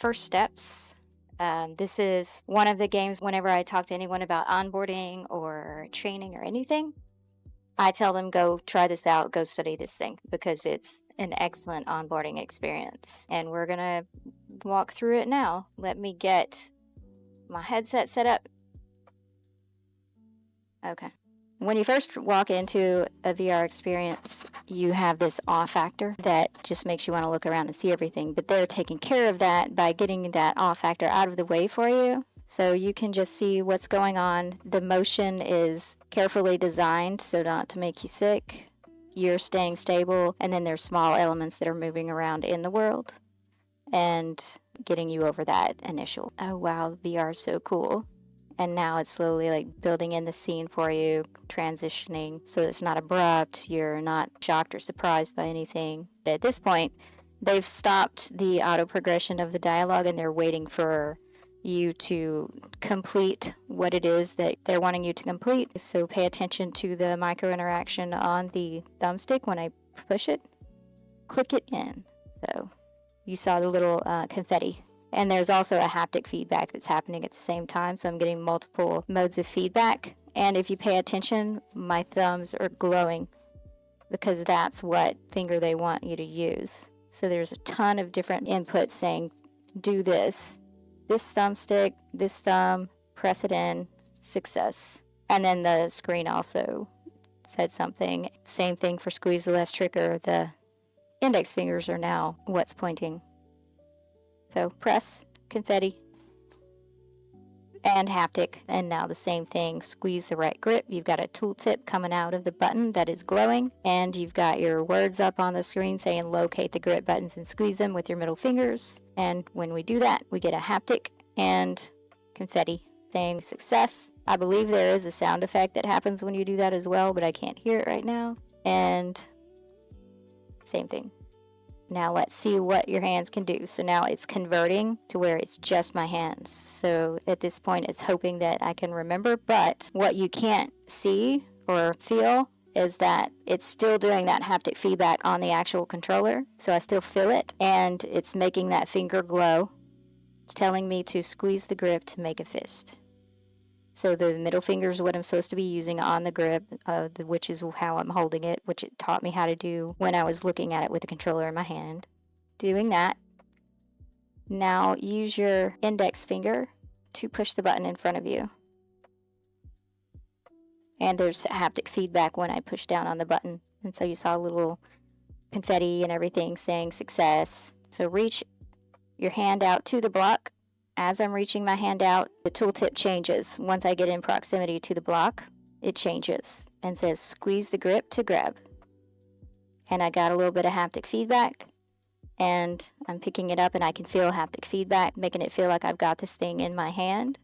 First Steps. This is one of the games whenever I talk to anyone about onboarding or training or anything, I tell them go try this out, go study this thing because it's an excellent onboarding experience. And we're going to walk through it now. Let me get my headset set up. Okay. When you first walk into a VR experience, you have this awe factor that just makes you want to look around and see everything. But they're taking care of that by getting that awe factor out of the way for you. So you can just see what's going on. The motion is carefully designed so not to make you sick. You're staying stable, and then there's small elements that are moving around in the world and getting you over that initial, oh wow, VR is so cool. And now it's slowly like building in the scene for you, transitioning so it's not abrupt, you're not shocked or surprised by anything. At this point, they've stopped the auto progression of the dialogue and they're waiting for you to complete what it is that they're wanting you to complete. So pay attention to the micro interaction on the thumbstick when I push it. Click it in. So you saw the little confetti. And there's also a haptic feedback that's happening at the same time, so I'm getting multiple modes of feedback. And if you pay attention, my thumbs are glowing because that's what finger they want you to use. So there's a ton of different inputs saying, do this thumbstick, this thumb, press it in, success. And then the screen also said something. Same thing for squeeze the left trigger. The index fingers are now what's pointing. So press, confetti, and haptic. And now the same thing, squeeze the right grip. You've got a tooltip coming out of the button that is glowing. And you've got your words up on the screen saying locate the grip buttons and squeeze them with your middle fingers. And when we do that, we get a haptic and confetti saying success. I believe there is a sound effect that happens when you do that as well, but I can't hear it right now. And same thing. Now let's see what your hands can do. So now it's converting to where it's just my hands. So at this point it's hoping that I can remember, but what you can't see or feel is that it's still doing that haptic feedback on the actual controller. So I still feel it and it's making that finger glow. It's telling me to squeeze the grip to make a fist. So the middle finger is what I'm supposed to be using on the grip, which is how I'm holding it, which it taught me how to do when I was looking at it with the controller in my hand. Doing that. Now use your index finger to push the button in front of you. And there's haptic feedback when I push down on the button. And so you saw a little confetti and everything saying success. So reach your hand out to the block. As I'm reaching my hand out, the tooltip changes. Once I get in proximity to the block, it changes and says squeeze the grip to grab. And I got a little bit of haptic feedback and I'm picking it up and I can feel haptic feedback, making it feel like I've got this thing in my hand.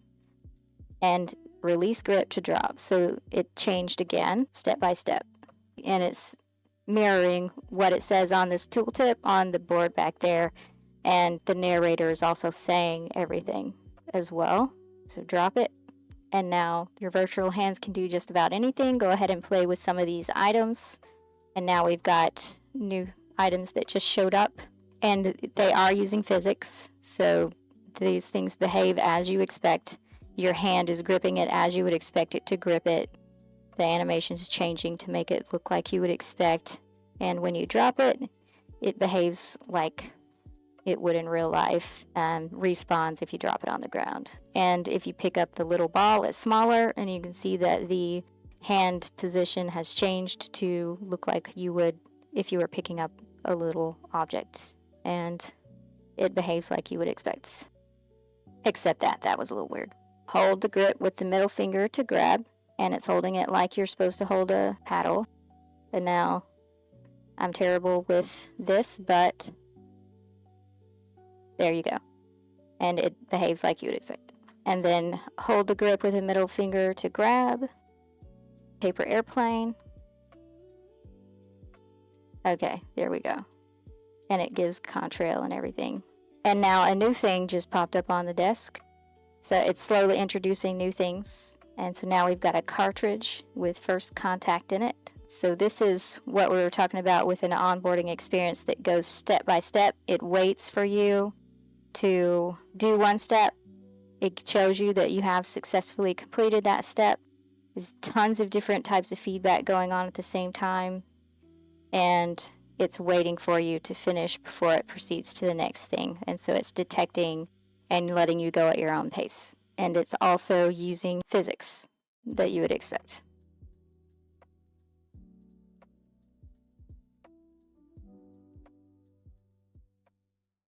And release grip to drop. So it changed again, step by step. And it's mirroring what it says on this tooltip on the board back there. And the narrator is also saying everything as well. So drop it. And now your virtual hands can do just about anything. Go ahead and play with some of these items. And now we've got new items that just showed up. And they are using physics. So these things behave as you expect. Your hand is gripping it as you would expect it to grip it. The animation is changing to make it look like you would expect. And when you drop it, it behaves like it would in real life, respawns if you drop it on the ground. And if you pick up the little ball, it's smaller, and you can see that the hand position has changed to look like you would if you were picking up a little object. And it behaves like you would expect. Except that was a little weird. Hold the grip with the middle finger to grab, and it's holding it like you're supposed to hold a paddle. And now, I'm terrible with this, but there you go. And it behaves like you would expect. And then hold the grip with the middle finger to grab. Paper airplane. Okay, there we go. And it gives contrail and everything. And now a new thing just popped up on the desk. So it's slowly introducing new things. And so now we've got a cartridge with first contact in it. So this is what we were talking about with an onboarding experience that goes step by step. It waits for you to do one step, it shows you that you have successfully completed that step. There's tons of different types of feedback going on at the same time, and it's waiting for you to finish before it proceeds to the next thing. And so it's detecting and letting you go at your own pace. And it's also using physics that you would expect.